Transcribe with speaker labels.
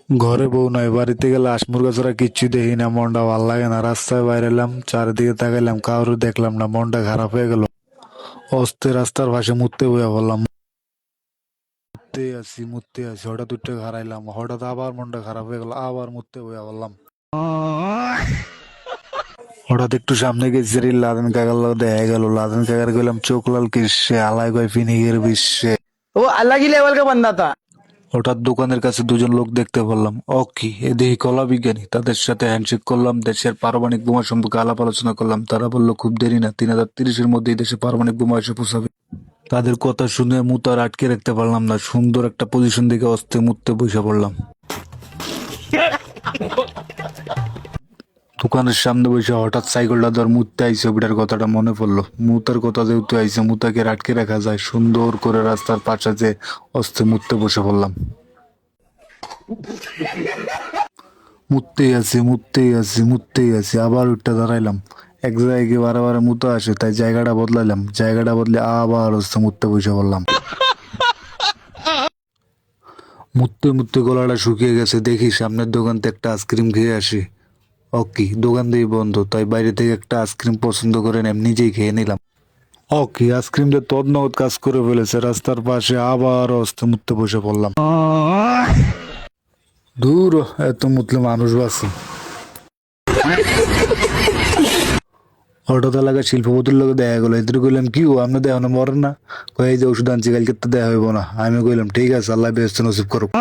Speaker 1: ঘরে বউ নাই, বাড়িতে গেলে আসমুরগা ছাড়া কিচ্ছু দেখি না, মনটা ভাল লাগে না। রাস্তায় বাইরে এলাম, চারিদিকে তাকাইলাম, কাউরে দেখলাম না, মনটা খারাপ হয়ে গেল। অস্তে রাস্তার পাশে মুততে বইয়া বললাম, মুততে আছি, হঠাৎ উঠে হারাইলাম, হঠাৎ আবার মনটা খারাপ হয়ে গেল, আবার মুততে বইয়া বললাম। হঠাৎ একটু সামনে গেছি, লাদেন কাকার লগে দেখা গেল। লাদেন কাকার কইলাম চোখ লাল কিসে, আলাই কয় ফিনিগের বিশ্বে।
Speaker 2: वो अलग ही लेवल का बंदा था।
Speaker 1: হঠাৎ দোকানের কাছে দুজন লোক দেখতে পেলাম। কি এ দেখি কলা বিজ্ঞানী। তাদের সাথে হ্যান্ডশেক করলাম, দেশের পারমাণবিক বোমা সম্পর্কে আলাপ আলোচনা করলাম। তারা বলল খুব দেরি না, 2030-এর মধ্যেই দেশে পারমাণবিক বোমা এসে পৌঁছাবে। তাদের কথা শুনে মুত আর আটকে রাখতে পারলাম না, সুন্দর একটা পজিশন দেখে অস্তে মুততে বসে পড়লাম। দোকানের সামনে বসে হঠাৎ সাইকেলটা ধর মুততে আইসে, ওটার কথাটা মনে পড়লো। মুতার কথা যেহেতু আইসে, মুতাকে আর আটকে রাখা যায়, সুন্দর করে রাস্তার পাশে যে অস্তে মুততে বসে পড়লাম। মুততেই আছি, আবার উঠতে দাঁড়াইলাম। এক জায়গায় গিয়ে বারে বারে মুতা আসে, তাই জায়গাটা বদলাইলাম। জায়গাটা বদলে আবার হচ্ছে মুততে বসে পড়লাম। মুততে মুততে গলাটা শুকিয়ে গেছে, দেখি সামনের দোকান থেকে একটা আইসক্রিম খেয়ে আসি। কি দোকান দিয়ে বন্ধ, তাই বাইরে থেকে একটা আইসক্রিম পছন্দ করে নিজেই খেয়ে নিলাম। কি আইসক্রিম দিয়ে তদনগদ কাজ করে ফেলেছে। রাস্তার পাশে আবার হস্তে মুততে বসে পড়লাম। দূর, এত মুতলে মানুষ বাঁচে। হঠাৎ এলাকায় শিল্পপতির লোক দেখা গেলো। এদের কইলাম কি ও আপনি দেখানো মরেন না? কয়ে এই যে ওষুধ আনছি, কালকে তো দেওয়া হইব না। আমি কইলাম ঠিক আছে, আল্লাহ ব্যস্ত নসিব করুক।